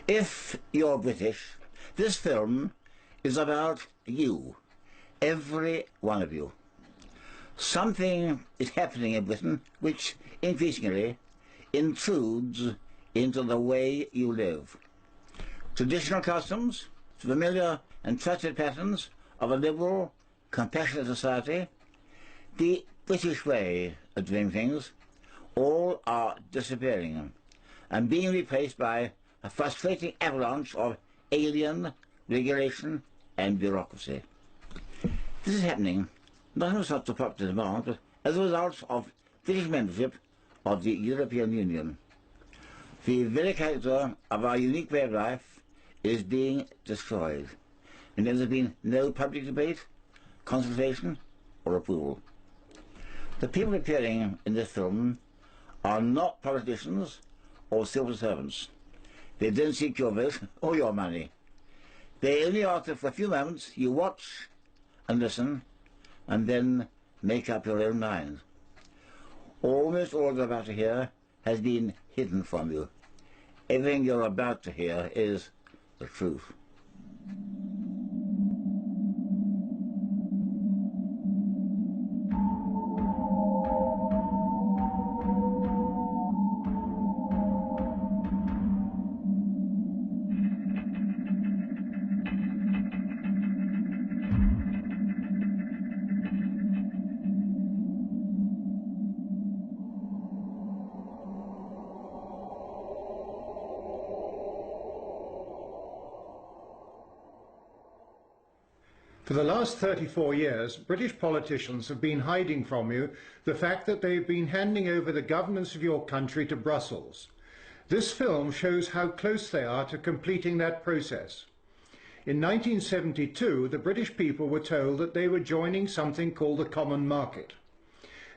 If you're British, this film is about you, every one of you. Something is happening in Britain which increasingly intrudes into the way you live. Traditional customs, familiar and trusted patterns of a liberal, compassionate society, the British way of doing things, all are disappearing and being replaced by a frustrating avalanche of alien regulation and bureaucracy. This is happening not as such a popular demand, but as a result of British membership of the European Union. The very character of our unique way of life is being destroyed, and there has been no public debate, consultation, or approval. The people appearing in this film are not politicians or civil servants. They don't seek your vote or your money. They only ask that for a few moments you watch and listen and then make up your own mind. Almost all you're about to hear has been hidden from you. Everything you're about to hear is the truth. For the last 34 years, British politicians have been hiding from you the fact that they've been handing over the governance of your country to Brussels. This film shows how close they are to completing that process. In 1972, the British people were told that they were joining something called the Common Market.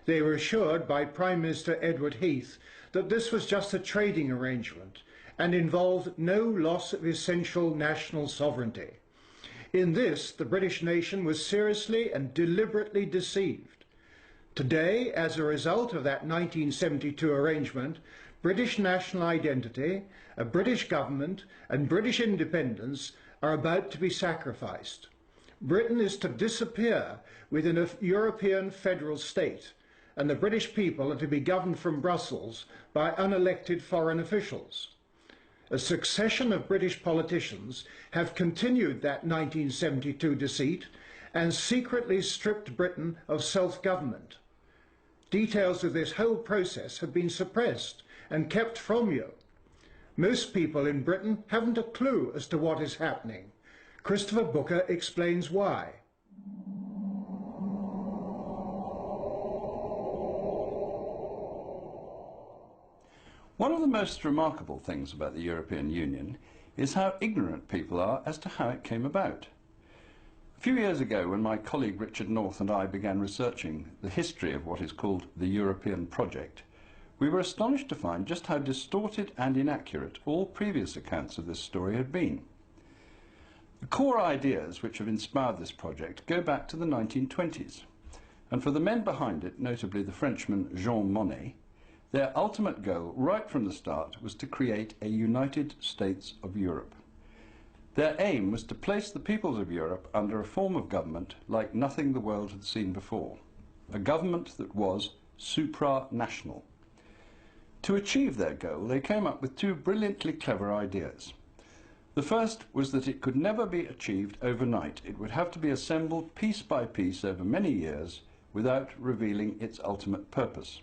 They were assured by Prime Minister Edward Heath that this was just a trading arrangement and involved no loss of essential national sovereignty. In this, the British nation was seriously and deliberately deceived. Today, as a result of that 1972 arrangement, British national identity, a British government, and British independence are about to be sacrificed. Britain is to disappear within a European federal state, and the British people are to be governed from Brussels by unelected foreign officials. A succession of British politicians have continued that 1972 deceit and secretly stripped Britain of self-government. Details of this whole process have been suppressed and kept from you. Most people in Britain haven't a clue as to what is happening. Christopher Booker explains why. One of the most remarkable things about the European Union is how ignorant people are as to how it came about. A few years ago, when my colleague Richard North and I began researching the history of what is called the European project, we were astonished to find just how distorted and inaccurate all previous accounts of this story had been. The core ideas which have inspired this project go back to the 1920s, and for the men behind it, notably the Frenchman Jean Monnet, their ultimate goal, right from the start, was to create a United States of Europe. Their aim was to place the peoples of Europe under a form of government like nothing the world had seen before, a government that was supranational. To achieve their goal, they came up with two brilliantly clever ideas. The first was that it could never be achieved overnight. It would have to be assembled piece by piece over many years without revealing its ultimate purpose.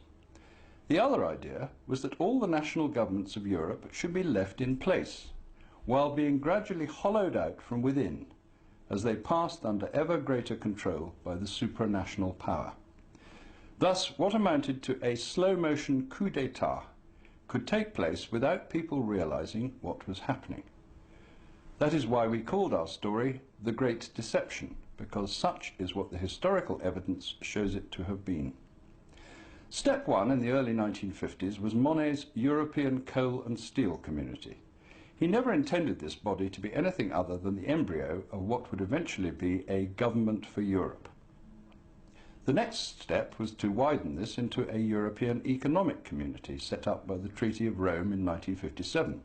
The other idea was that all the national governments of Europe should be left in place, while being gradually hollowed out from within, as they passed under ever greater control by the supranational power. Thus, what amounted to a slow-motion coup d'etat could take place without people realizing what was happening. That is why we called our story The Great Deception, because such is what the historical evidence shows it to have been. Step one in the early 1950s was Monnet's European Coal and Steel Community. He never intended this body to be anything other than the embryo of what would eventually be a government for Europe. The next step was to widen this into a European Economic Community set up by the Treaty of Rome in 1957.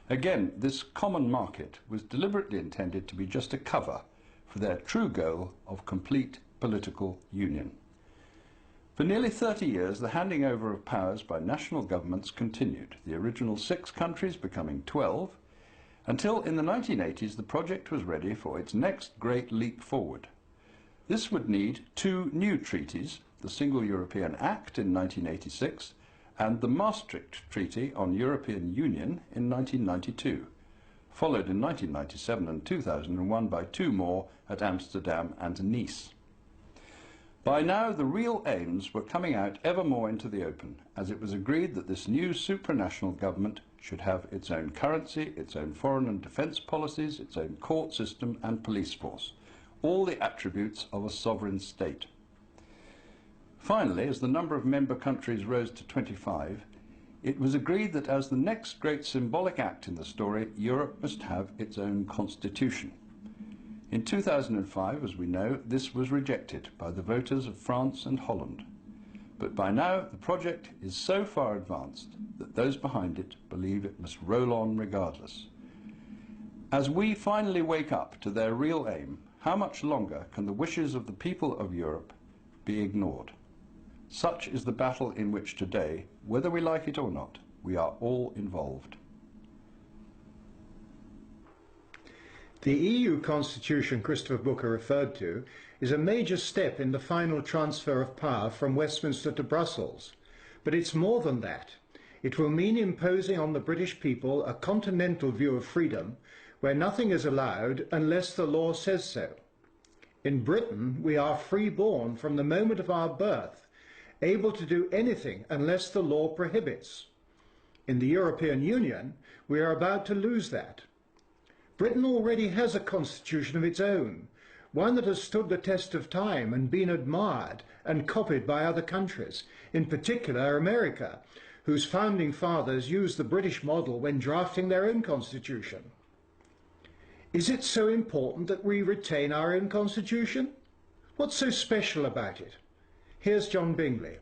Again, this common market was deliberately intended to be just a cover for their true goal of complete political union. For nearly 30 years, the handing over of powers by national governments continued, the original 6 countries becoming 12, until in the 1980s the project was ready for its next great leap forward. This would need 2 new treaties, the Single European Act in 1986 and the Maastricht Treaty on European Union in 1992, followed in 1997 and 2001 by 2 more at Amsterdam and Nice. By now, the real aims were coming out ever more into the open, as it was agreed that this new supranational government should have its own currency, its own foreign and defence policies, its own court system and police force, all the attributes of a sovereign state. Finally, as the number of member countries rose to 25, it was agreed that as the next great symbolic act in the story, Europe must have its own constitution. In 2005, as we know, this was rejected by the voters of France and Holland. But by now, the project is so far advanced that those behind it believe it must roll on regardless. As we finally wake up to their real aim, how much longer can the wishes of the people of Europe be ignored? Such is the battle in which today, whether we like it or not, we are all involved. The EU constitution Christopher Booker referred to is a major step in the final transfer of power from Westminster to Brussels. But it's more than that. It will mean imposing on the British people a continental view of freedom where nothing is allowed unless the law says so. In Britain, we are free-born from the moment of our birth, able to do anything unless the law prohibits. In the European Union, we are about to lose that. Britain already has a constitution of its own, one that has stood the test of time and been admired and copied by other countries, in particular America, whose founding fathers used the British model when drafting their own constitution. Is it so important that we retain our own constitution? What's so special about it? Here's John Bingley.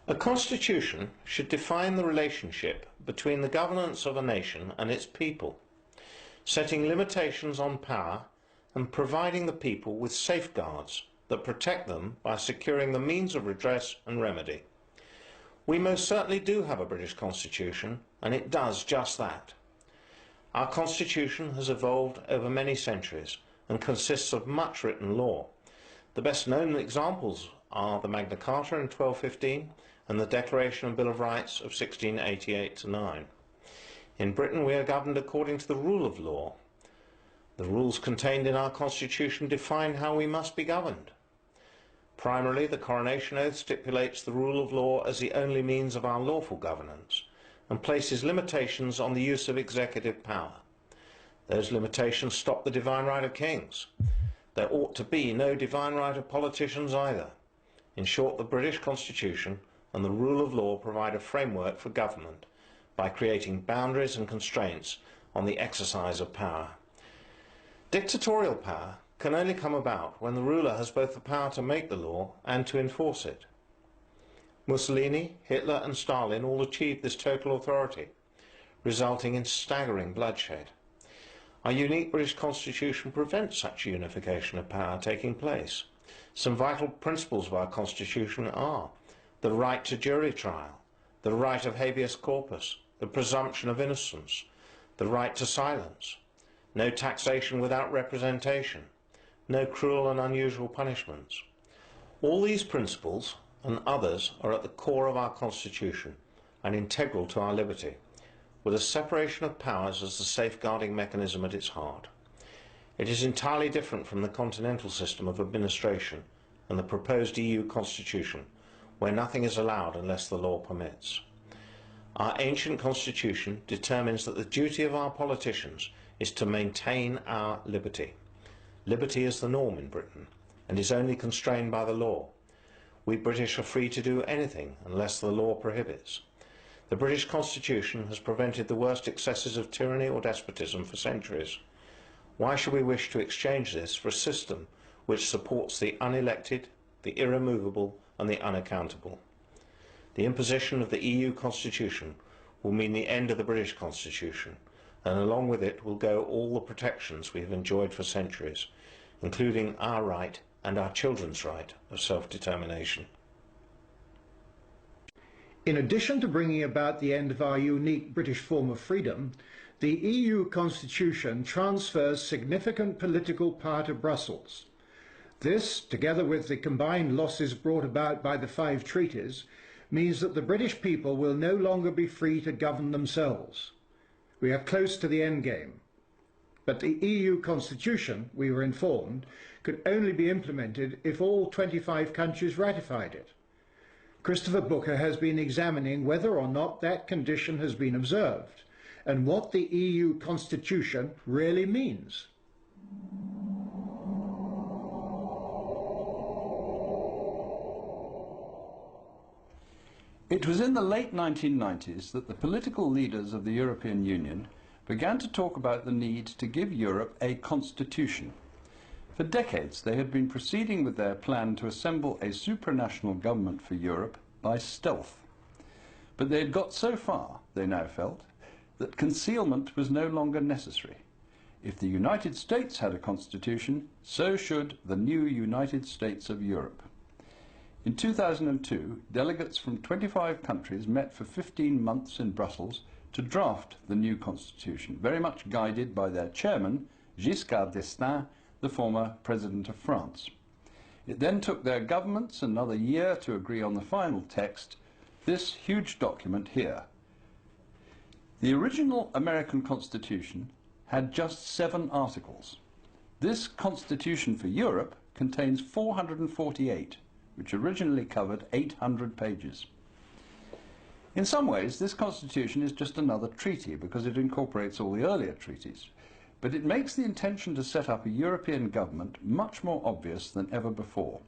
A constitution should define the relationship between the governance of a nation and its people, setting limitations on power and providing the people with safeguards that protect them by securing the means of redress and remedy. We most certainly do have a British constitution, and it does just that. Our constitution has evolved over many centuries and consists of much written law. The best known examples are the Magna Carta in 1215 and the Declaration and Bill of Rights of 1688-9. In Britain we are governed according to the rule of law. The rules contained in our constitution define how we must be governed. Primarily, the Coronation Oath stipulates the rule of law as the only means of our lawful governance and places limitations on the use of executive power. Those limitations stop the divine right of kings. There ought to be no divine right of politicians either. In short, the British Constitution and the rule of law provide a framework for government by creating boundaries and constraints on the exercise of power. Dictatorial power can only come about when the ruler has both the power to make the law and to enforce it. Mussolini, Hitler and Stalin all achieved this total authority, resulting in staggering bloodshed. Our unique British Constitution prevents such unification of power taking place. Some vital principles of our Constitution are the right to jury trial, the right of habeas corpus, the presumption of innocence, the right to silence, no taxation without representation, no cruel and unusual punishments. All these principles and others are at the core of our Constitution and integral to our liberty, with a separation of powers as the safeguarding mechanism at its heart. It is entirely different from the continental system of administration and the proposed EU Constitution, where nothing is allowed unless the law permits. Our ancient Constitution determines that the duty of our politicians is to maintain our liberty. Liberty is the norm in Britain and is only constrained by the law. We British are free to do anything unless the law prohibits. The British Constitution has prevented the worst excesses of tyranny or despotism for centuries. Why should we wish to exchange this for a system which supports the unelected, the irremovable and the unaccountable. The imposition of the EU Constitution will mean the end of the British Constitution, and along with it will go all the protections we have enjoyed for centuries, including our right and our children's right of self-determination. In addition to bringing about the end of our unique British form of freedom, the EU Constitution transfers significant political power to Brussels. This, together with the combined losses brought about by the 5 treaties, means that the British people will no longer be free to govern themselves. We are close to the end game. But the EU Constitution, we were informed, could only be implemented if all 25 countries ratified it. Christopher Booker has been examining whether or not that condition has been observed, and what the EU Constitution really means. It was in the late 1990s that the political leaders of the European Union began to talk about the need to give Europe a constitution. For decades they had been proceeding with their plan to assemble a supranational government for Europe by stealth. But they had got so far, they now felt, that concealment was no longer necessary. If the United States had a constitution, so should the new United States of Europe. In 2002, delegates from 25 countries met for 15 months in Brussels to draft the new constitution, very much guided by their chairman, Giscard d'Estaing, the former President of France. It then took their governments another year to agree on the final text, this huge document here. The original American Constitution had just 7 articles. This Constitution for Europe contains 448, which originally covered 800 pages. In some ways, this Constitution is just another treaty because it incorporates all the earlier treaties. But it makes the intention to set up a European government much more obvious than ever before.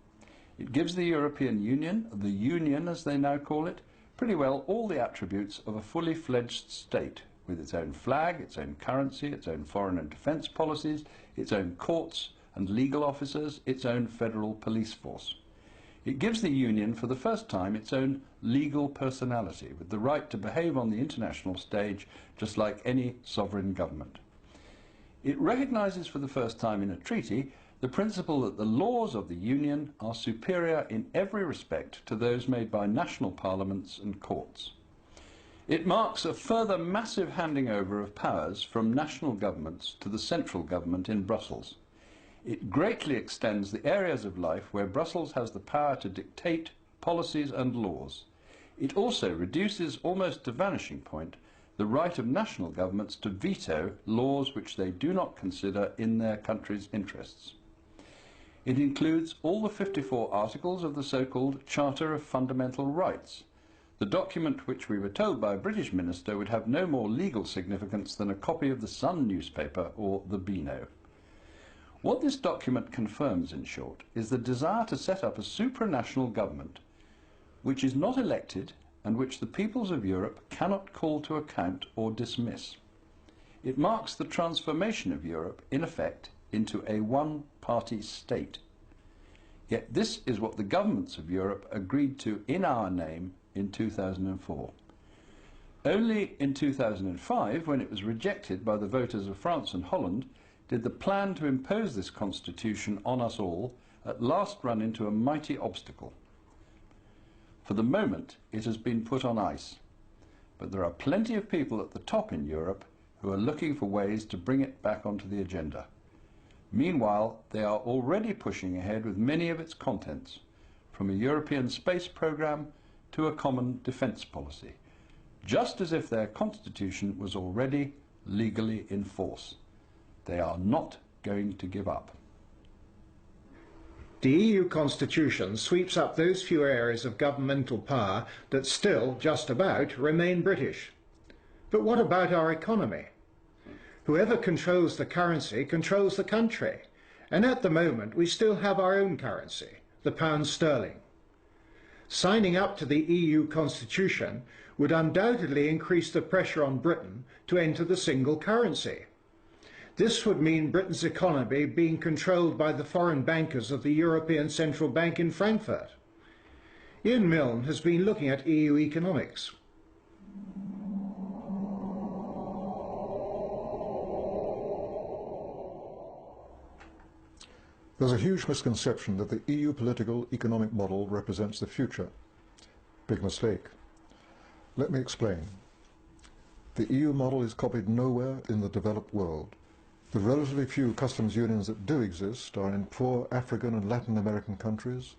It gives the European Union, the Union as they now call it, pretty well all the attributes of a fully fledged state, with its own flag, its own currency, its own foreign and defence policies, its own courts and legal officers, its own federal police force. It gives the Union for the first time its own legal personality, with the right to behave on the international stage just like any sovereign government. It recognises for the first time in a treaty the principle that the laws of the Union are superior in every respect to those made by national parliaments and courts. It marks a further massive handing over of powers from national governments to the central government in Brussels. It greatly extends the areas of life where Brussels has the power to dictate policies and laws. It also reduces almost to vanishing point the right of national governments to veto laws which they do not consider in their country's interests. It includes all the 54 articles of the so-called Charter of Fundamental Rights, the document which we were told by a British minister would have no more legal significance than a copy of the Sun newspaper or the Beano. What this document confirms, in short, is the desire to set up a supranational government which is not elected and which the peoples of Europe cannot call to account or dismiss. It marks the transformation of Europe, in effect, into a one-party state. Yet this is what the governments of Europe agreed to in our name in 2004. Only in 2005, when it was rejected by the voters of France and Holland, did the plan to impose this constitution on us all at last run into a mighty obstacle. For the moment, it has been put on ice, but there are plenty of people at the top in Europe who are looking for ways to bring it back onto the agenda. Meanwhile, they are already pushing ahead with many of its contents, from a European space programme to a common defence policy, just as if their constitution was already legally in force. They are not going to give up. The EU Constitution sweeps up those few areas of governmental power that still, just about, remain British. But what about our economy? Whoever controls the currency controls the country, and at the moment we still have our own currency, the pound sterling. Signing up to the EU Constitution would undoubtedly increase the pressure on Britain to enter the single currency. This would mean Britain's economy being controlled by the foreign bankers of the European Central Bank in Frankfurt. Ian Milne has been looking at EU economics. There's a huge misconception that the EU political economic model represents the future. Big mistake. Let me explain. The EU model is copied nowhere in the developed world. The relatively few customs unions that do exist are in poor African and Latin American countries,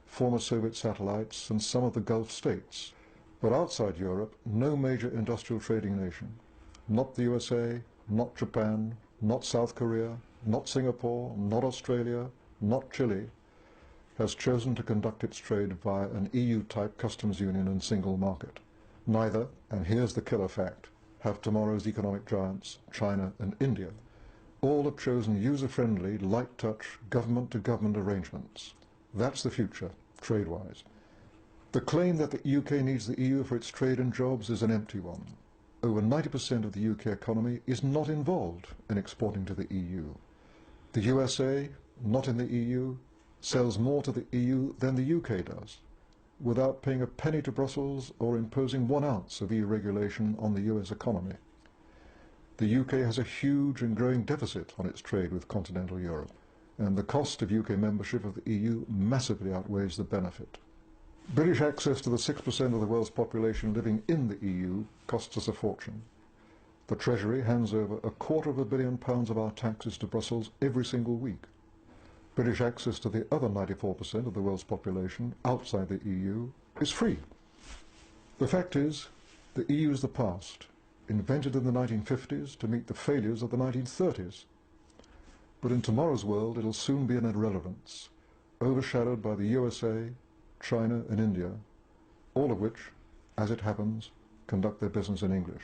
former Soviet satellites, and some of the Gulf states. But outside Europe, no major industrial trading nation, not the USA, not Japan, not South Korea, not Singapore, not Australia, not Chile, has chosen to conduct its trade via an EU-type customs union and single market. Neither, and here's the killer fact, have tomorrow's economic giants, China and India. All have chosen user-friendly, light-touch, government-to-government arrangements. That's the future, trade-wise. The claim that the UK needs the EU for its trade and jobs is an empty one. Over 90% of the UK economy is not involved in exporting to the EU. The USA, not in the EU, sells more to the EU than the UK does, without paying a penny to Brussels or imposing 1 ounce of EU regulation on the US economy. The UK has a huge and growing deficit on its trade with continental Europe, and the cost of UK membership of the EU massively outweighs the benefit. British access to the 6% of the world's population living in the EU costs us a fortune. The Treasury hands over £250 million of our taxes to Brussels every single week. British access to the other 94% of the world's population outside the EU is free. The fact is, the EU is the past, invented in the 1950s to meet the failures of the 1930s. But in tomorrow's world, it'll soon be an irrelevance, overshadowed by the USA, China and India, all of which, as it happens, conduct their business in English.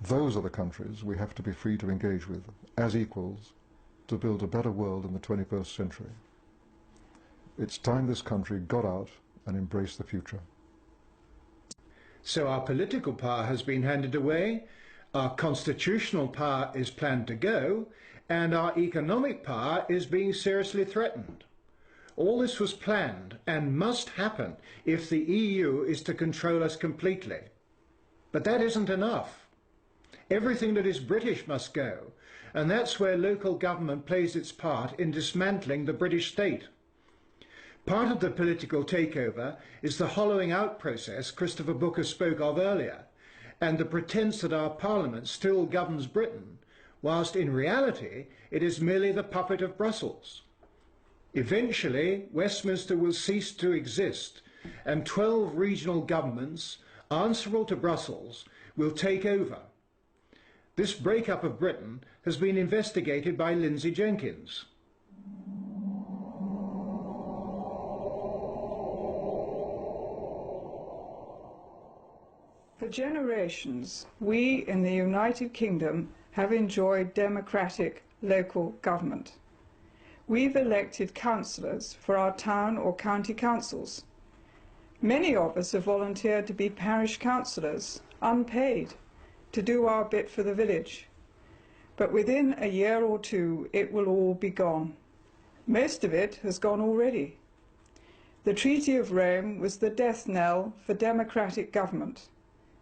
Those are the countries we have to be free to engage with, as equals, to build a better world in the 21st century. It's time this country got out and embraced the future. So our political power has been handed away, our constitutional power is planned to go, and our economic power is being seriously threatened. All this was planned and must happen if the EU is to control us completely. But that isn't enough. Everything that is British must go, and that's where local government plays its part in dismantling the British state. Part of the political takeover is the hollowing out process Christopher Booker spoke of earlier, and the pretense that our Parliament still governs Britain, whilst in reality it is merely the puppet of Brussels. Eventually, Westminster will cease to exist, and 12 regional governments, answerable to Brussels, will take over. This breakup of Britain has been investigated by Lindsay Jenkins. For generations, we in the United Kingdom have enjoyed democratic local government. We've elected councillors for our town or county councils. Many of us have volunteered to be parish councillors, unpaid, to do our bit for the village. But within a year or two, it will all be gone. Most of it has gone already. The Treaty of Rome was the death knell for democratic government.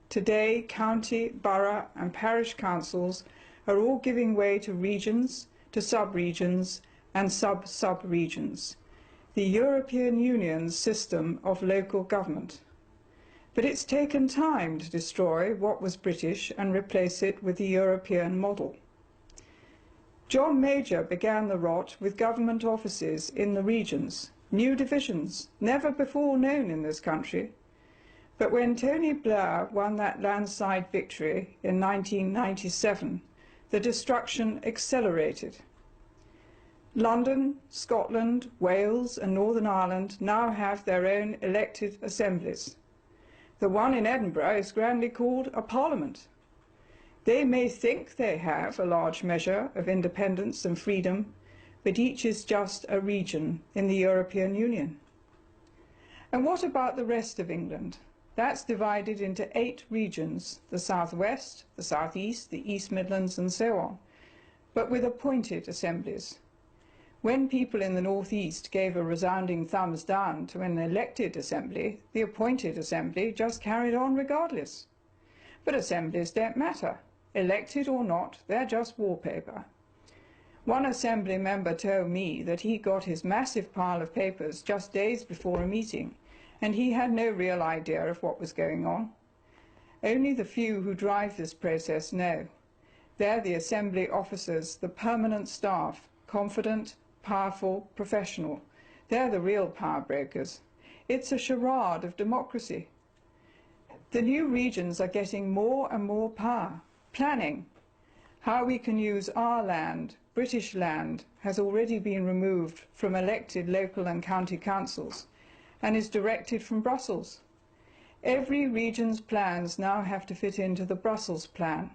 Today, county, borough and parish councils are all giving way to regions, to sub-regions and sub-sub-regions, the European Union's system of local government. But it's taken time to destroy what was British and replace it with the European model. John Major began the rot with government offices in the regions, new divisions, never before known in this country. But when Tony Blair won that landslide victory in 1997, the destruction accelerated. London, Scotland, Wales and Northern Ireland now have their own elected assemblies. The one in Edinburgh is grandly called a parliament. They may think they have a large measure of independence and freedom, but each is just a region in the European Union. And what about the rest of England? That's divided into 8 regions, the South West, the South East, the East Midlands and so on. but with appointed assemblies. When people in the northeast gave a resounding thumbs down to an elected assembly, the appointed assembly just carried on regardless. But assemblies don't matter. Elected or not, they're just wallpaper. One assembly member told me that he got his massive pile of papers just days before a meeting, and he had no real idea of what was going on. Only the few who drive this process know. They're the assembly officers, the permanent staff, confident, powerful, professional. They're the real power brokers. It's a charade of democracy. The new regions are getting more and more power. Planning. How we can use our land, British land, has already been removed from elected local and county councils and is directed from Brussels. Every region's plans now have to fit into the Brussels plan.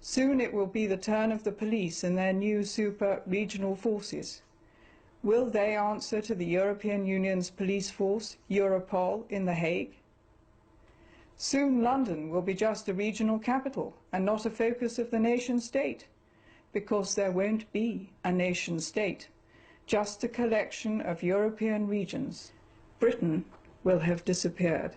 Soon it will be the turn of the police and their new super regional forces. Will they answer to the European Union's police force, Europol, in The Hague? Soon London will be just a regional capital and not a focus of the nation state, because there won't be a nation state, just a collection of European regions. Britain will have disappeared.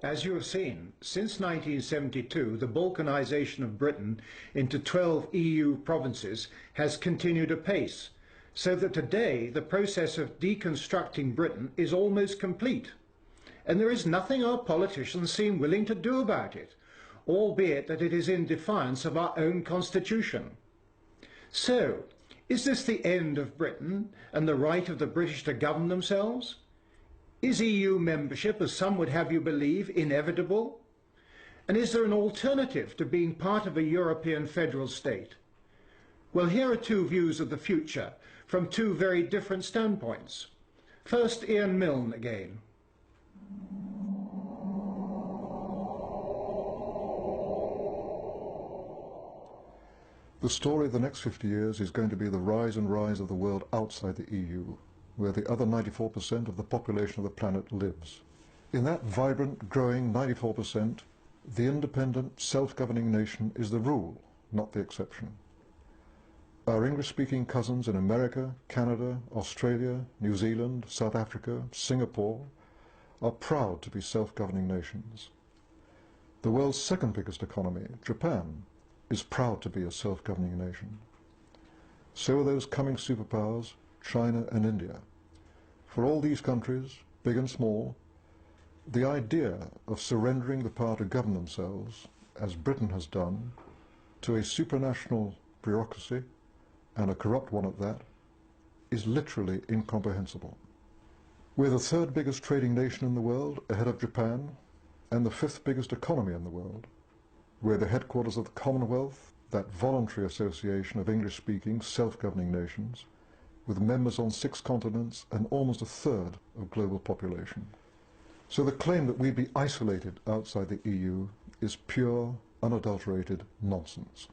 As you have seen, since 1972, the balkanization of Britain into 12 EU provinces has continued apace, so that today the process of deconstructing Britain is almost complete. And there is nothing our politicians seem willing to do about it, albeit that it is in defiance of our own constitution. So, is this the end of Britain and the right of the British to govern themselves? Is EU membership, as some would have you believe, inevitable? And is there an alternative to being part of a European federal state? Well, here are two views of the future from two very different standpoints. First, Ian Milne again. The story of the next 50 years is going to be the rise and rise of the world outside the EU, where the other 94% of the population of the planet lives. In that vibrant, growing 94%, the independent, self-governing nation is the rule, not the exception. Our English-speaking cousins in America, Canada, Australia, New Zealand, South Africa, Singapore are proud to be self-governing nations. The world's second biggest economy, Japan, is proud to be a self-governing nation. So are those coming superpowers, China and India. For all these countries, big and small, the idea of surrendering the power to govern themselves, as Britain has done, to a supranational bureaucracy, and a corrupt one at that, is literally incomprehensible. We're the third biggest trading nation in the world, ahead of Japan, and the fifth biggest economy in the world. We're the headquarters of the Commonwealth, that voluntary association of English-speaking, self-governing nations, with members on 6 continents and almost a third of global population. So the claim that we'd be isolated outside the EU is pure, unadulterated nonsense.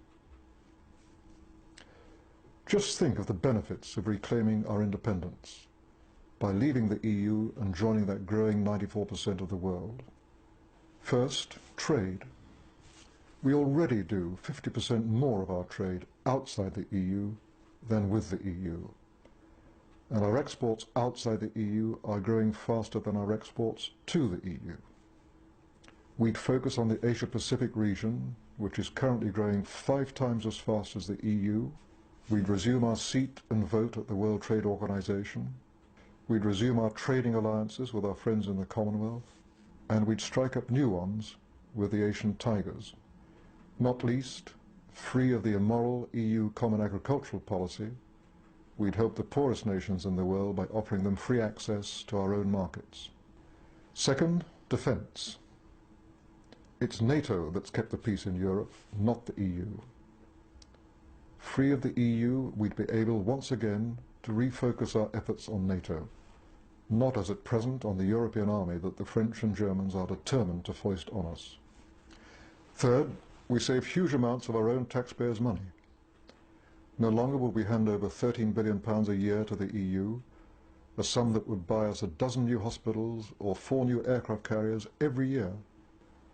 Just think of the benefits of reclaiming our independence by leaving the EU and joining that growing 94% of the world. First, trade. We already do 50% more of our trade outside the EU than with the EU. And our exports outside the EU are growing faster than our exports to the EU. We'd focus on the Asia-Pacific region, which is currently growing 5 times as fast as the EU. We'd resume our seat and vote at the World Trade Organization. We'd resume our trading alliances with our friends in the Commonwealth. And we'd strike up new ones with the Asian tigers. Not least, free of the immoral EU Common Agricultural Policy, we'd help the poorest nations in the world by offering them free access to our own markets. Second, defence. It's NATO that's kept the peace in Europe, not the EU. Free of the EU, we'd be able once again to refocus our efforts on NATO, not as at present on the European army that the French and Germans are determined to foist on us. Third, we save huge amounts of our own taxpayers' money. No longer will we hand over £13 billion a year to the EU, a sum that would buy us 12 new hospitals or 4 new aircraft carriers every year.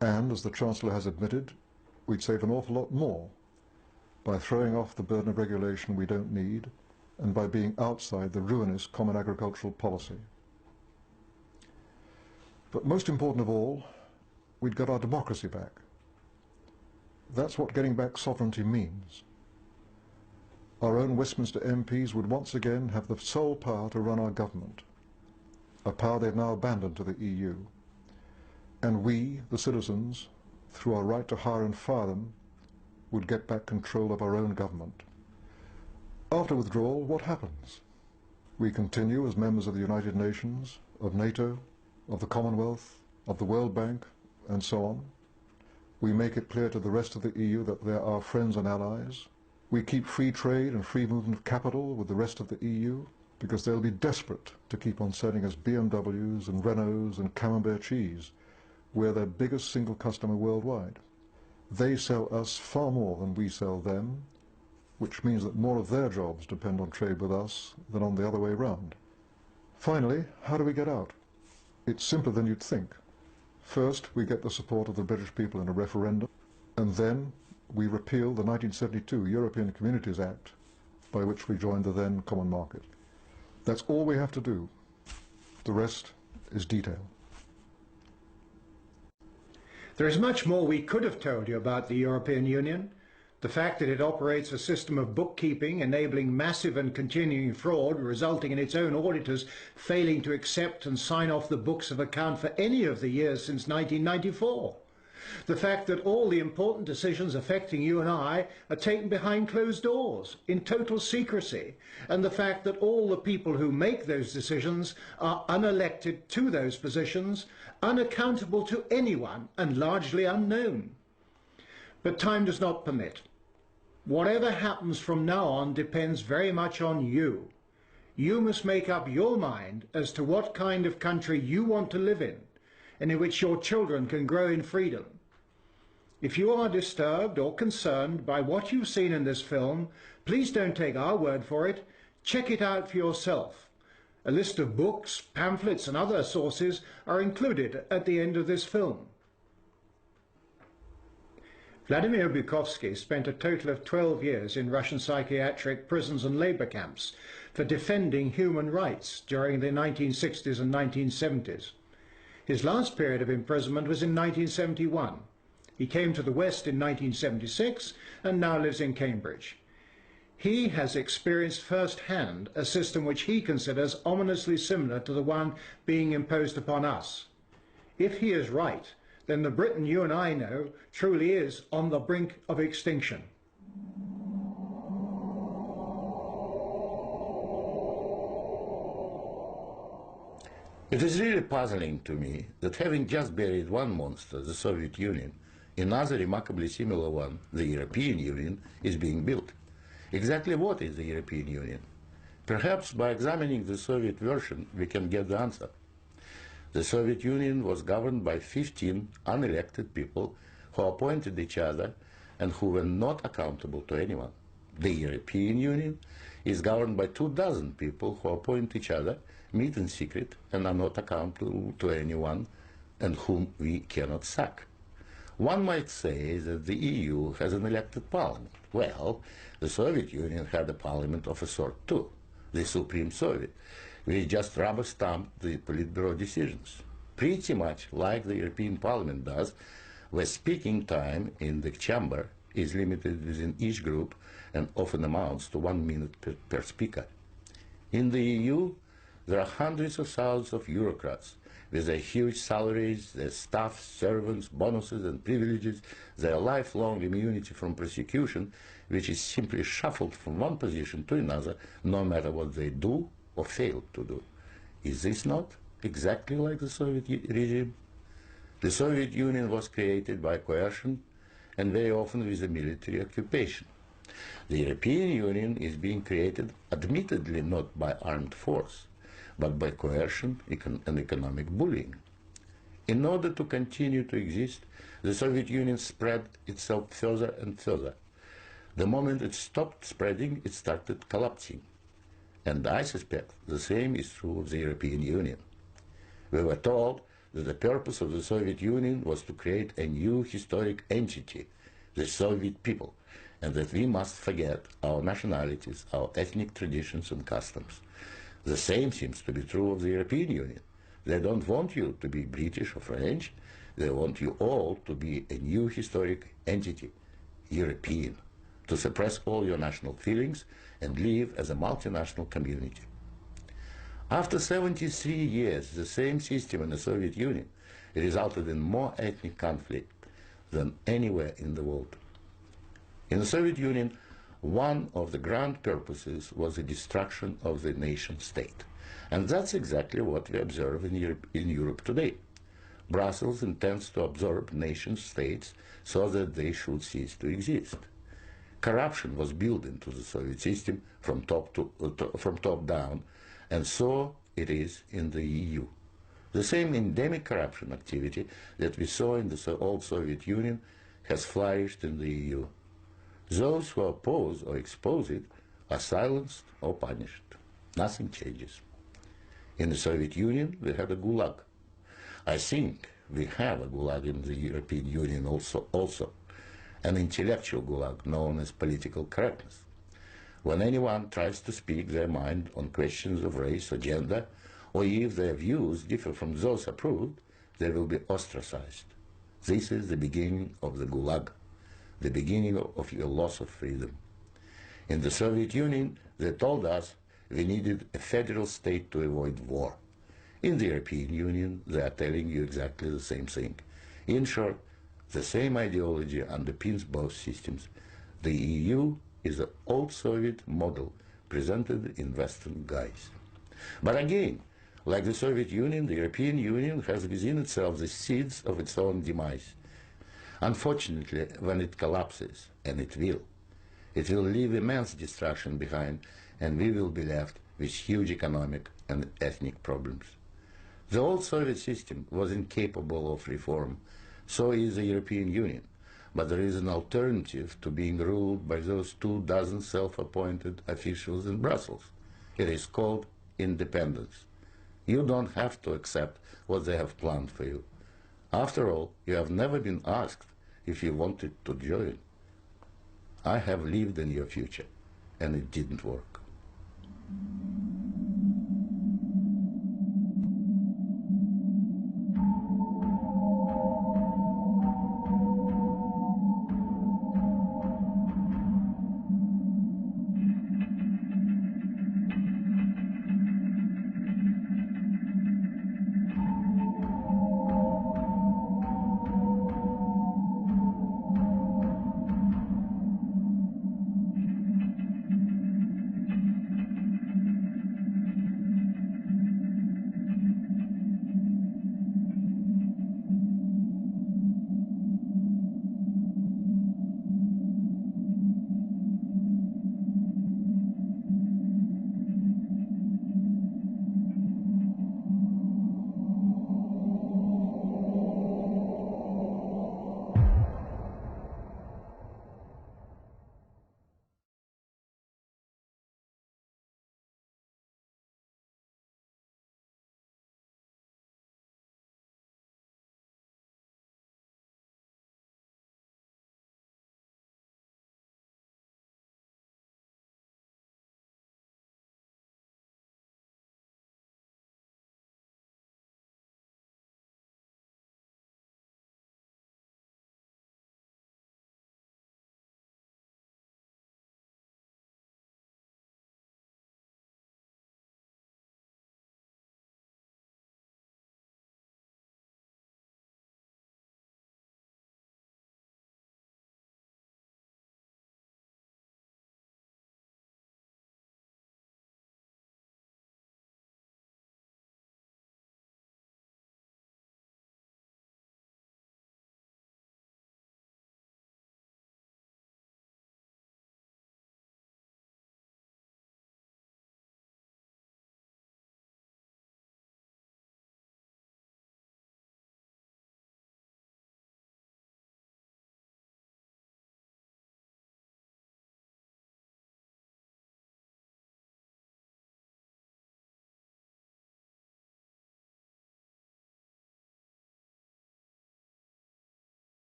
And, as the Chancellor has admitted, we'd save an awful lot more by throwing off the burden of regulation we don't need and by being outside the ruinous common agricultural policy. But most important of all, we'd got our democracy back. That's what getting back sovereignty means. Our own Westminster MPs would once again have the sole power to run our government, a power they've now abandoned to the EU. And we, the citizens, through our right to hire and fire them, would get back control of our own government. After withdrawal, what happens? We continue as members of the United Nations, of NATO, of the Commonwealth, of the World Bank, and so on. We make it clear to the rest of the EU that they're our friends and allies. We keep free trade and free movement of capital with the rest of the EU because they'll be desperate to keep on selling us BMWs and Renaults and Camembert cheese. We're their biggest single customer worldwide. They sell us far more than we sell them, which means that more of their jobs depend on trade with us than on the other way round. Finally, how do we get out? It's simpler than you'd think. First, we get the support of the British people in a referendum, and then we repeal the 1972 European Communities Act, by which we joined the then common market. That's all we have to do. The rest is detail. There is much more we could have told you about the European Union. The fact that it operates a system of bookkeeping enabling massive and continuing fraud, resulting in its own auditors failing to accept and sign off the books of account for any of the years since 1994. The fact that all the important decisions affecting you and I are taken behind closed doors, in total secrecy, and the fact that all the people who make those decisions are unelected to those positions, unaccountable to anyone, and largely unknown. But time does not permit. Whatever happens from now on depends very much on you. You must make up your mind as to what kind of country you want to live in, and in which your children can grow in freedom. If you are disturbed or concerned by what you've seen in this film, please don't take our word for it. Check it out for yourself. A list of books, pamphlets and other sources are included at the end of this film. Vladimir Bukovsky spent a total of 12 years in Russian psychiatric prisons and labor camps for defending human rights during the 1960s and 1970s. His last period of imprisonment was in 1971. He came to the West in 1976 and now lives in Cambridge. He has experienced firsthand a system which he considers ominously similar to the one being imposed upon us. If he is right, then the Britain you and I know truly is on the brink of extinction. It is really puzzling to me that having just buried one monster, the Soviet Union, another remarkably similar one, the European Union, is being built. Exactly what is the European Union? Perhaps by examining the Soviet version we can get the answer. The Soviet Union was governed by 15 unelected people who appointed each other and who were not accountable to anyone. The European Union is governed by 24 people who appoint each other, meet in secret, and are not accountable to anyone, and whom we cannot sack. One might say that the EU has an elected parliament. Well, the Soviet Union had a parliament of a sort too, the Supreme Soviet, which just rubber-stamped the Politburo decisions, pretty much like the European Parliament does, where speaking time in the chamber is limited within each group and often amounts to 1 minute per speaker. In the EU, there are hundreds of thousands of bureaucrats with their huge salaries, their staff, servants, bonuses and privileges, their lifelong immunity from prosecution, which is simply shuffled from one position to another, no matter what they do or fail to do. Is this not exactly like the Soviet regime? The Soviet Union was created by coercion and very often with a military occupation. The European Union is being created admittedly not by armed force, but by coercion and economic bullying. In order to continue to exist, the Soviet Union spread itself further and further. The moment it stopped spreading, it started collapsing. And I suspect the same is true of the European Union. We were told that the purpose of the Soviet Union was to create a new historic entity, the Soviet people, and that we must forget our nationalities, our ethnic traditions and customs. The same seems to be true of the European Union. They don't want you to be British or French. They want you all to be a new historic entity, European, to suppress all your national feelings and live as a multinational community. After 73 years, the same system in the Soviet Union resulted in more ethnic conflict than anywhere in the world. In the Soviet Union, one of the grand purposes was the destruction of the nation state. And that's exactly what we observe in Europe today. Brussels intends to absorb nation states so that they should cease to exist. Corruption was built into the Soviet system from top down, and so it is in the EU. The same endemic corruption activity that we saw in the old Soviet Union has flourished in the EU. Those who oppose or expose it are silenced or punished. Nothing changes. In the Soviet Union, we had a gulag. I think we have a gulag in the European Union also, an intellectual gulag known as political correctness. When anyone tries to speak their mind on questions of race or gender, or if their views differ from those approved, they will be ostracized. This is the beginning of the gulag, the beginning of your loss of freedom. In the Soviet Union, they told us we needed a federal state to avoid war. In the European Union, they are telling you exactly the same thing. In short, the same ideology underpins both systems. The EU is the old Soviet model presented in Western guise. But again, like the Soviet Union, the European Union has within itself the seeds of its own demise. Unfortunately, when it collapses, and it will leave immense destruction behind, and we will be left with huge economic and ethnic problems. The old Soviet system was incapable of reform, so is the European Union. But there is an alternative to being ruled by those 24 self-appointed officials in Brussels. It is called independence. You don't have to accept what they have planned for you. After all, you have never been asked if you wanted to join. I have lived in your future, and it didn't work.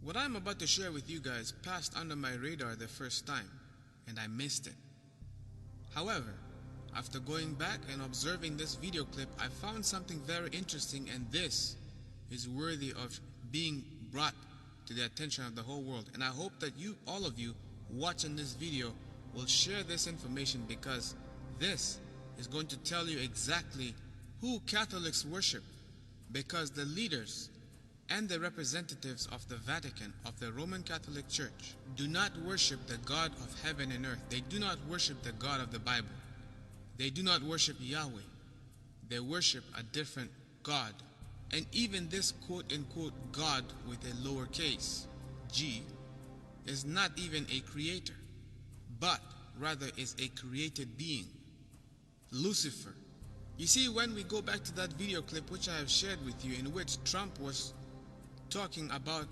What I'm about to share with you guys passed under my radar the first time, and I missed it. However, after going back and observing this video clip, I found something very interesting, and this is worthy of being brought to the attention of the whole world. And I hope that you, all of you watching this video, will share this information, because this is going to tell you exactly who Catholics worship, because the leaders and the representatives of the Vatican, of the Roman Catholic Church, do not worship the God of heaven and earth. They do not worship the God of the Bible. They do not worship Yahweh. They worship a different God. And even this quote-unquote God with a lowercase g is not even a creator, but rather is a created being, Lucifer. You see, when we go back to that video clip which I have shared with you, in which Trump was talking about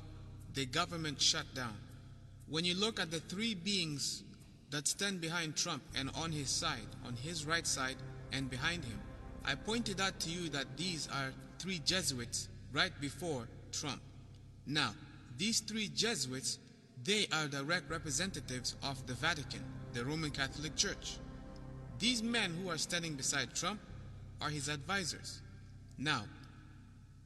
the government shutdown, when you look at the three beings that stand behind Trump and on his side, on his right side and behind him, I pointed out to you that these are three Jesuits right before Trump. Now, these three Jesuits, they are direct representatives of the Vatican, the Roman Catholic Church. These men who are standing beside Trump are his advisors. Now,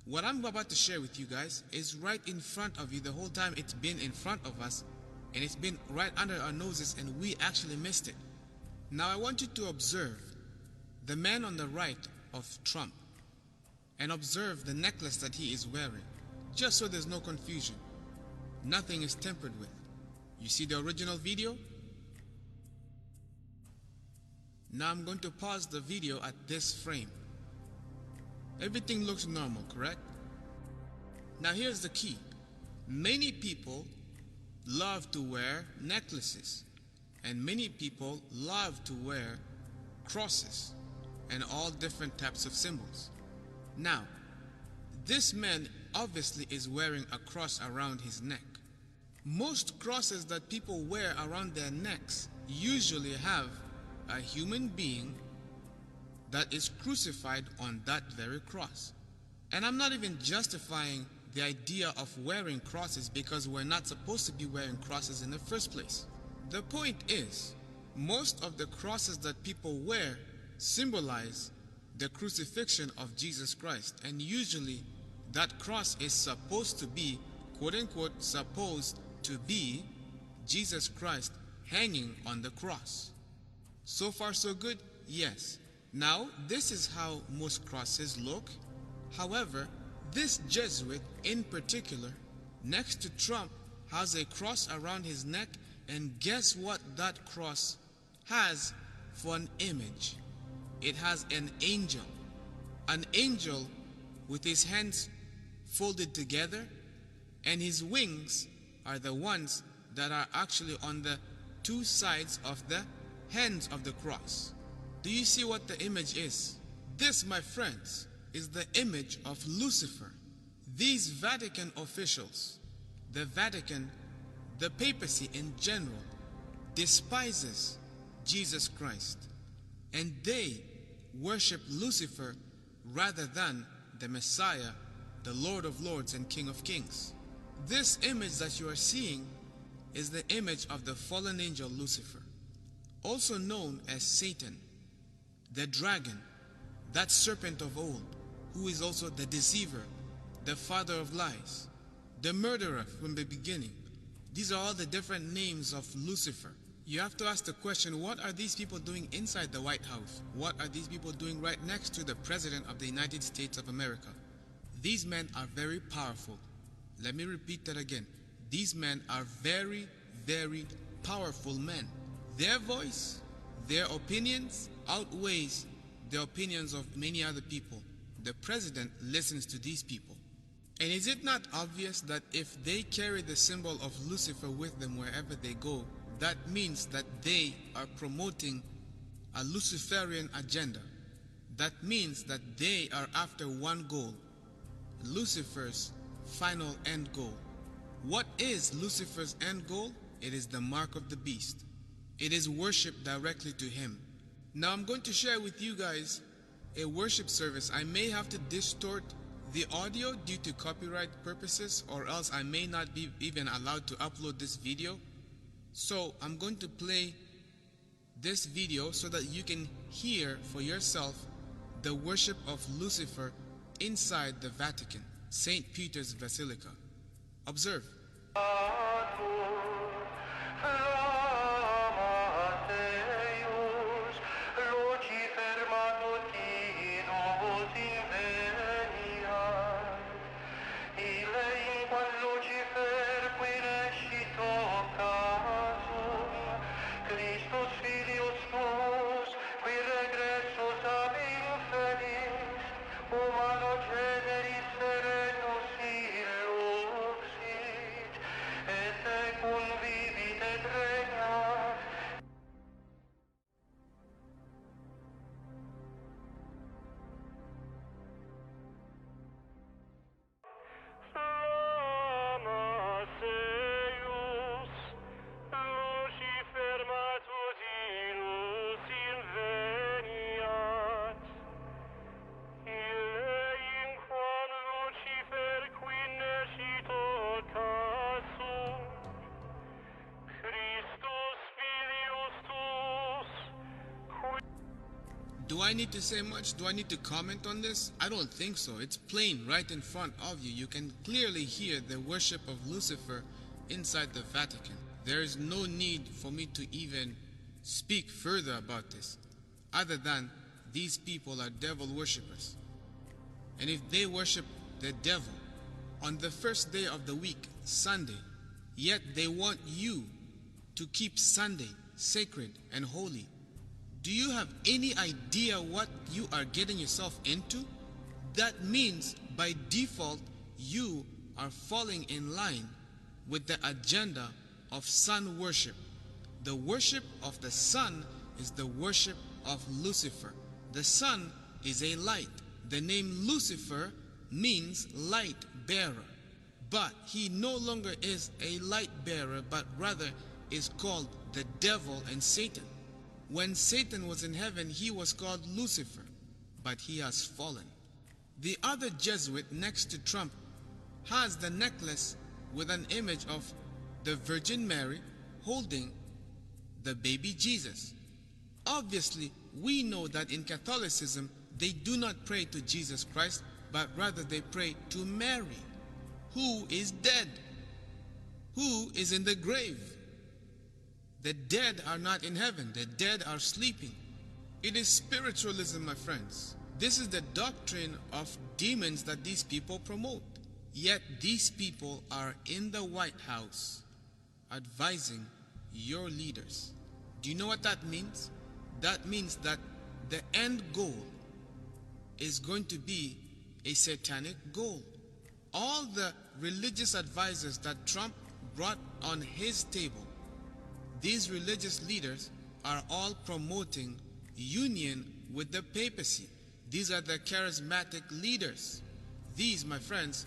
what I'm about to share with you guys is right in front of you. The whole time it's been in front of us, and it's been right under our noses, and we actually missed it. Now I want you to observe the man on the right of Trump and observe the necklace that he is wearing, just so there's no confusion. Nothing is tampered with. You see the original video? Now I'm going to pause the video at this frame. Everything looks normal, correct? Now here's the key. Many people love to wear necklaces, and many people love to wear crosses and all different types of symbols. Now, this man obviously is wearing a cross around his neck. Most crosses that people wear around their necks usually have a human being that is crucified on that very cross. And I'm not even justifying the idea of wearing crosses, because we're not supposed to be wearing crosses in the first place. The point is, most of the crosses that people wear symbolize the crucifixion of Jesus Christ, and usually that cross is supposed to be, quote unquote, supposed to be Jesus Christ hanging on the cross. So far so good? Yes. Now, this is how most crosses look. However, this Jesuit in particular, next to Trump, has a cross around his neck, and guess what that cross has for an image? It has an angel with his hands folded together, and his wings are the ones that are actually on the two sides of the hands of the cross. Do you see what the image is? This, my friends, is the image of Lucifer. These Vatican officials, the Vatican, the papacy in general, despises Jesus Christ, and they worship Lucifer rather than the Messiah, the Lord of Lords and King of Kings. This image that you are seeing is the image of the fallen angel Lucifer, also known as Satan, the dragon, that serpent of old, who is also the deceiver, the father of lies, the murderer from the beginning. These are all the different names of Lucifer. You have to ask the question, what are these people doing inside the White House? What are these people doing right next to the President of the United States of America? These men are very powerful. Let me repeat that again. These men are very, very powerful men. Their voice, their opinions outweighs the opinions of many other people. The president listens to these people. And is it not obvious that if they carry the symbol of Lucifer with them wherever they go, that means that they are promoting a Luciferian agenda? That means that they are after one goal, Lucifer's final end goal. What is Lucifer's end goal? It is the mark of the beast. It is worship directly to him. Now I'm going to share with you guys a worship service. I may have to distort The audio, due to copyright purposes, or else I may not be even allowed to upload this video. So I'm going to play this video so that you can hear for yourself the worship of Lucifer inside the Vatican, St. Peter's Basilica. Observe. Do I need to say much? Do I need to comment on this? I don't think so. It's plain right in front of you. You can clearly hear the worship of Lucifer inside the Vatican. There is no need for me to even speak further about this, other than these people are devil worshippers. And if they worship the devil on the first day of the week, Sunday, yet they want you to keep Sunday sacred and holy, do you have any idea what you are getting yourself into? That means by default you are falling in line with the agenda of sun worship. The worship of the sun is the worship of Lucifer. The sun is a light. The name Lucifer means light bearer. But he no longer is a light bearer, but rather is called the devil and Satan. When Satan was in heaven, he was called Lucifer, but he has fallen. The other Jesuit next to Trump has the necklace with an image of the Virgin Mary holding the baby Jesus. Obviously, we know that in Catholicism, they do not pray to Jesus Christ, but rather they pray to Mary, who is dead, who is in the grave. The dead are not in heaven. The dead are sleeping. It is spiritualism, my friends. This is the doctrine of demons that these people promote. Yet these people are in the White House advising your leaders. Do you know what that means? That means that the end goal is going to be a satanic goal. All the religious advisors that Trump brought on his table, these religious leaders are all promoting union with the papacy. These are the charismatic leaders. These, my friends,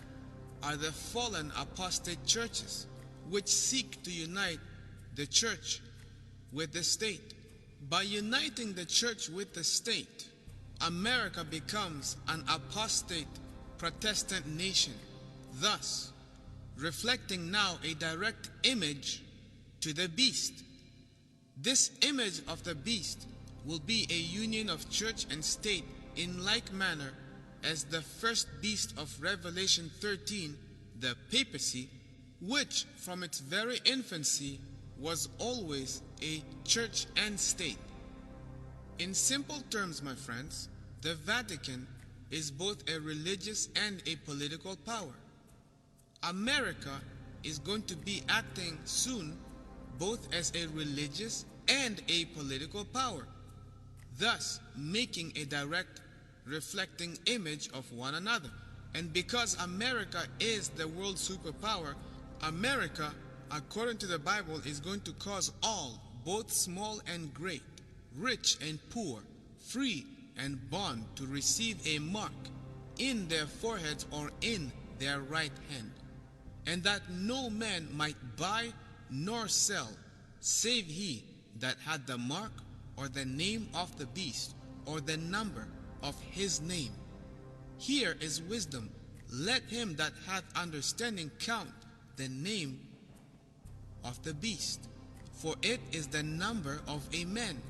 are the fallen apostate churches which seek to unite the church with the state. By uniting the church with the state, America becomes an apostate Protestant nation, thus reflecting now a direct image to the beast. This image of the beast will be a union of church and state in like manner as the first beast of Revelation 13, the papacy, which from its very infancy was always a church and state. In simple terms, my friends, the Vatican is both a religious and a political power. America is going to be acting soon both as a religious and a political power, thus making a direct reflecting image of one another. And because America is the world superpower, America, according to the Bible, is going to cause all, both small and great, rich and poor, free and bond, to receive a mark in their foreheads or in their right hand, and that no man might buy nor sell, save he that had the mark or the name of the beast or the number of his name. Here is wisdom let him that hath understanding count the name of the beast, for it is the number of a man,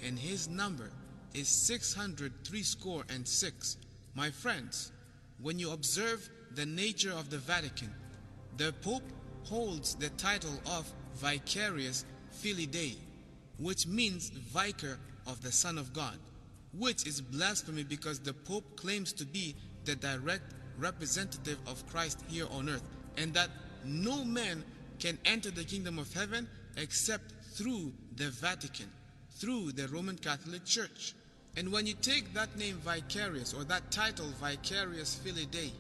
and his number is 666. My friends, when you observe the nature of the Vatican, the Pope holds the title of Vicarius Filii Dei, which means vicar of the Son of God, which is blasphemy because the Pope claims to be the direct representative of Christ here on earth, and that no man can enter the kingdom of heaven except through the Vatican, through the Roman Catholic Church. And when you take that name Vicarius, or that title Vicarius Filii Dei,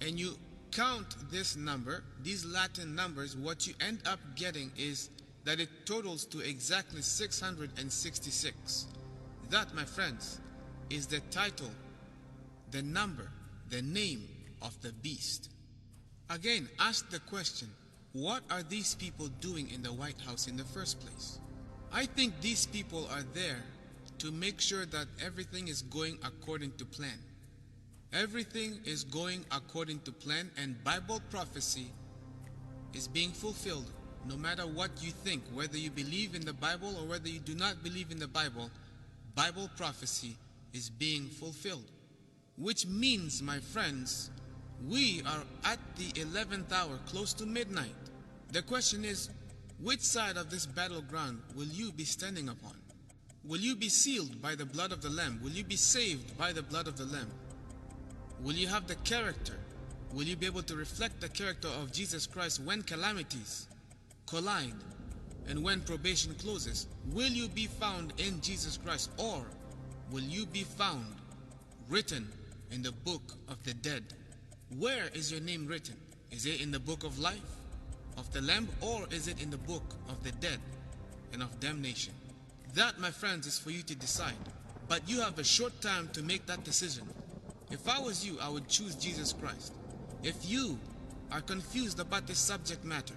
and you count this number, these Latin numbers, what you end up getting is that it totals to exactly 666. That, my friends, is the title, the number, the name of the beast. Again, ask the question, what are these people doing in the White House in the first place? I think these people are there to make sure that everything is going according to plan. Everything is going according to plan, and Bible prophecy is being fulfilled. No matter what you think, whether you believe in the Bible or whether you do not believe in the Bible, Bible prophecy is being fulfilled. Which means, my friends, we are at the 11th hour, close to midnight. The question is, which side of this battleground will you be standing upon? Will you be sealed by the blood of the Lamb? Will you be saved by the blood of the Lamb? Will you have the character? Will you be able to reflect the character of Jesus Christ when calamities collide and when probation closes? Will you be found in Jesus Christ, or will you be found written in the book of the dead? Where is your name written? Is it in the book of life of the Lamb, or is it in the book of the dead and of damnation? That, my friends, is for you to decide. But you have a short time to make that decision. If I was you, I would choose Jesus Christ. If you are confused about this subject matter,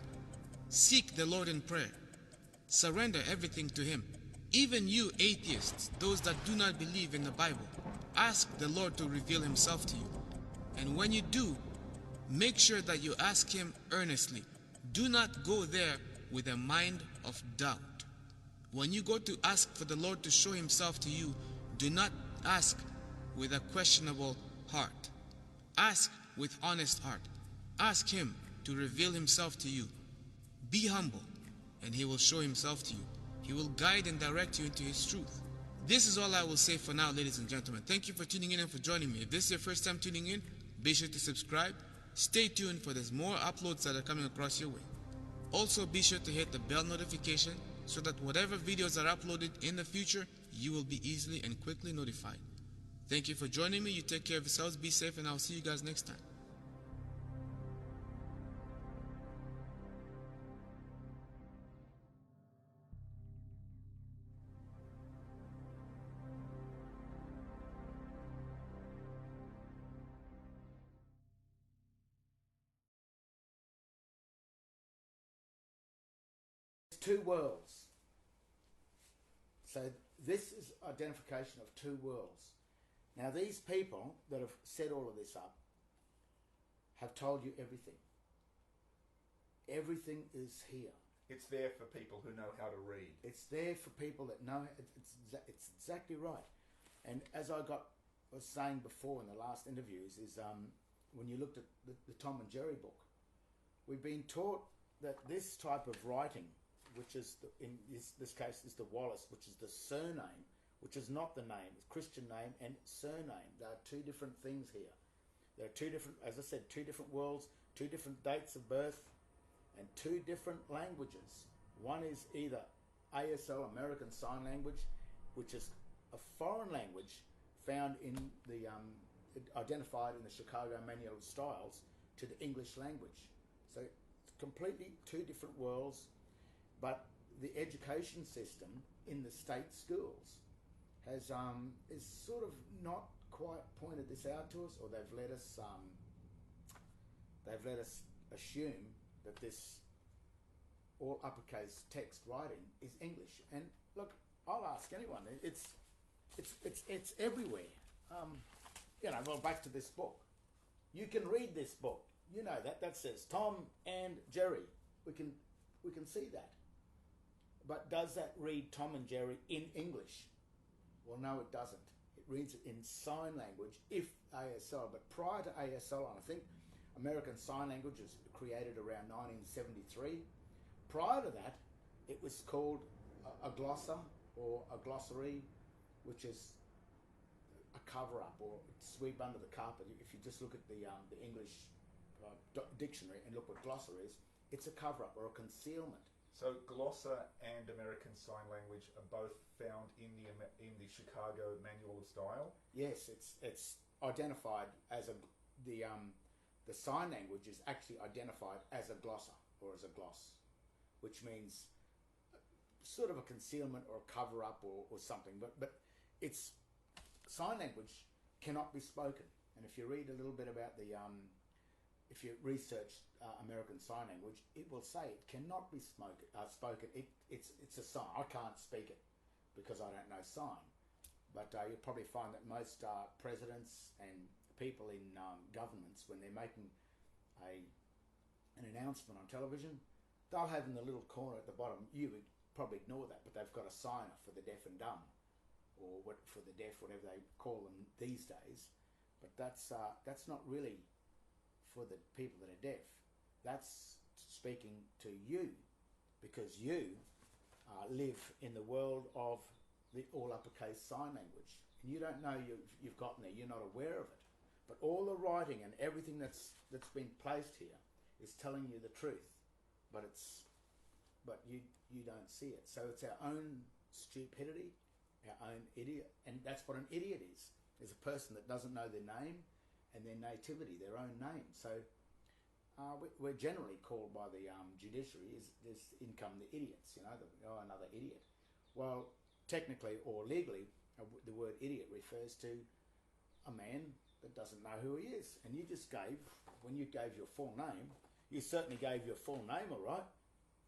seek the Lord in prayer. Surrender everything to Him. Even you atheists, those that do not believe in the Bible, ask the Lord to reveal Himself to you. And when you do, make sure that you ask Him earnestly. Do not go there with a mind of doubt. When you go to ask for the Lord to show Himself to you, do not ask with a questionable heart. Ask with honest heart. Ask Him to reveal Himself to you. Be humble, and He will show Himself to you. He will guide and direct you into His truth. This is all I will say for now, ladies and gentlemen. Thank you for tuning in and for joining me. If this is your first time tuning in, be sure to subscribe. Stay tuned, for there's more uploads that are coming across your way. Also, be sure to hit the bell notification so that whatever videos are uploaded in the future, you will be easily and quickly notified. Thank you for joining me. You take care of yourselves, be safe, and I'll see you guys next time. Two worlds. So this is identification of two worlds. Now these people that have set all of this up have told you everything. Everything is here. It's there for people who know how to read. It's there for people that know. It's exactly right. And as I was saying before in the last interviews, is when you looked at the Tom and Jerry book, we've been taught that this type of writing, which is in this case is the Wallace, which is the surname, which is not the name, it's Christian name and surname. There are two different things here. There are two different, as I said, two different worlds, two different dates of birth, and two different languages. One is either ASL, American Sign Language, which is a foreign language found in the identified in the Chicago Manual of Styles to the English language. So it's completely two different worlds. But the education system in the state schools has is sort of not quite pointed this out to us, or they've let us assume that this all uppercase text writing is English. And look, I'll ask anyone. It's everywhere. Well, back to this book. You can read this book. You know that says Tom and Jerry. We can see that. But does that read Tom and Jerry in English? Well, no, it doesn't. It reads it in sign language, if ASL. But prior to ASL, and I think American Sign Language was created around 1973. Prior to that, it was called a glosser or a glossary, which is a cover-up or sweep under the carpet. If you just look at the English dictionary and look what glossary is, it's a cover-up or a concealment. So glosser and American Sign Language are both found in the Chicago Manual of Style? Yes, it's identified as the sign language is actually identified as a glosser or as a gloss, which means sort of a concealment or a cover-up or something. But it's sign language cannot be spoken. And if you read a little bit about if you research American Sign Language, it will say it cannot be spoken. It's a sign. I can't speak it because I don't know sign. But you'll probably find that most presidents and people in governments, when they're making an announcement on television, they'll have in the little corner at the bottom, you would probably ignore that, but they've got a signer for the deaf and dumb, or for the deaf, whatever they call them these days. But that's not really for the people that are deaf. That's speaking to you, because you live in the world of the all uppercase sign language, and you don't know you've gotten there. You're not aware of it, but all the writing and everything that's been placed here is telling you the truth, but you don't see it. So it's our own stupidity, our own idiot, and that's what an idiot is a person that doesn't know their name and their nativity, their own name. So we're generally called by the judiciary is in come the idiots, another idiot. Well, technically or legally, the word idiot refers to a man that doesn't know who he is. And you just when you gave your full name, you certainly gave your full name, all right,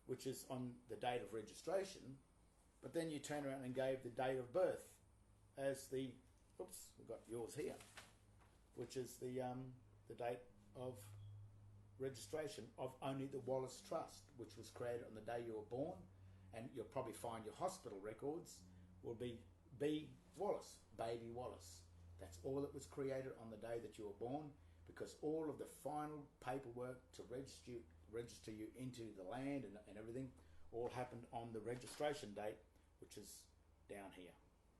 which is on the date of registration, but then you turn around and gave the date of birth as we've got yours here, which is the date of registration of only the Wallace Trust, which was created on the day you were born, and you'll probably find your hospital records will be B. Wallace, Baby Wallace. That's all that was created on the day that you were born, because all of the final paperwork to register you into the land and everything all happened on the registration date, which is down here,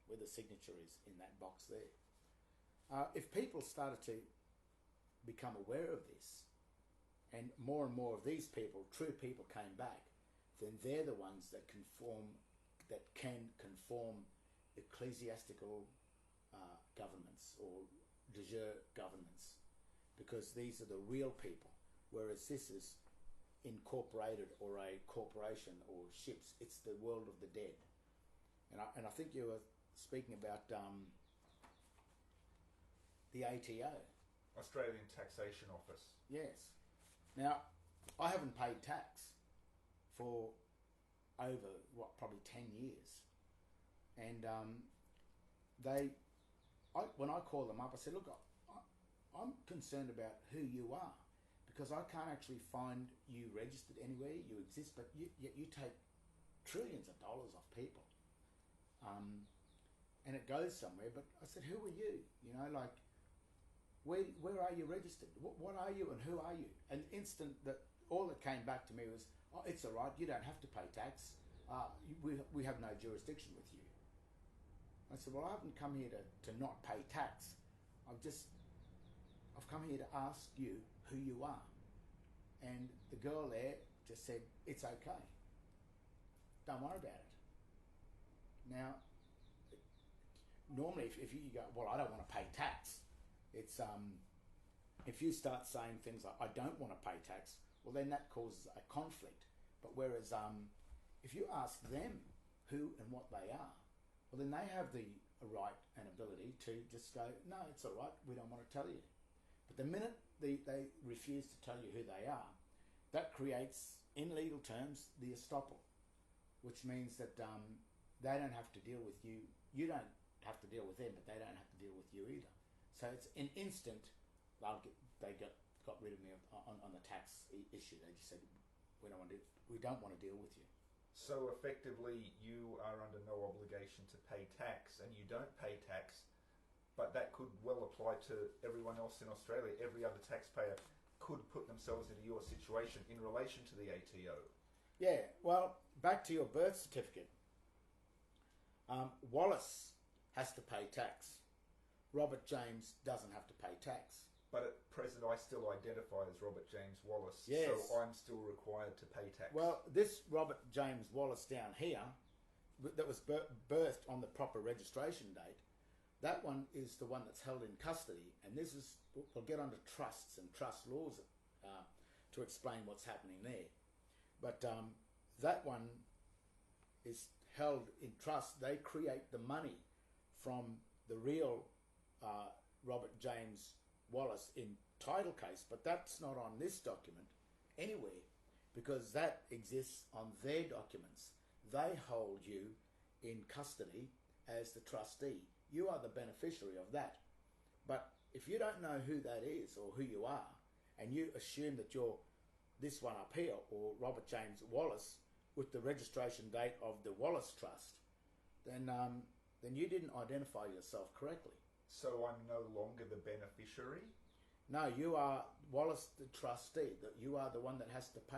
where the signature is in that box there. If people started to become aware of this, and more of these people, true people, came back, then they're the ones that can conform ecclesiastical governments or de jure governments, because these are the real people, whereas this is incorporated or a corporation or ships. It's the world of the dead. And I think you were speaking about the ATO. Australian Taxation Office. Yes. Now, I haven't paid tax for over, probably 10 years. And when I call them up, I said, look, I'm concerned about who you are, because I can't actually find you registered anywhere. You exist, but yet you take trillions of dollars off people. And it goes somewhere. But I said, who are you? Where are you registered? What are you and who are you? And all that came back to me was, oh, it's all right, you don't have to pay tax. We have no jurisdiction with you. I said, well, I haven't come here to not pay tax. I've come here to ask you who you are. And the girl there just said, it's okay. Don't worry about it. Now, normally if you go, well, I don't want to pay tax, it's if you start saying things like, I don't want to pay tax, well, then that causes a conflict. But whereas if you ask them who and what they are, well, then they have the right and ability to just go, no, it's all right, we don't want to tell you. But the minute they refuse to tell you who they are, that creates, in legal terms, the estoppel, which means that they don't have to deal with you. You don't have to deal with them, but they don't have to deal with you either. So it's an instant, got rid of me on the tax issue. They just said we don't want to deal with you. So effectively, you are under no obligation to pay tax, and you don't pay tax, but that could well apply to everyone else in Australia. Every other taxpayer could put themselves into your situation in relation to the ATO. Yeah, well, back to your birth certificate. Wallace has to pay tax. Robert James doesn't have to pay tax. But at present, I still identify as Robert James Wallace, Yes. so I'm still required to pay tax. Well, this Robert James Wallace down here, that was birthed on the proper registration date, that one is the one that's held in custody, and this is, we'll get onto trusts and trust laws to explain what's happening there. But that one is held in trust. They create the money from the real Robert James Wallace in title case, but that's not on this document anywhere, because that exists on their documents. They hold you in custody as the trustee. You are the beneficiary of that. But if you don't know who that is or who you are, and you assume that you're this one up here, or Robert James Wallace, with the registration date of the Wallace Trust, then you didn't identify yourself correctly. So I'm no longer the beneficiary? No, you are Wallace the trustee. That you are the one that has to pay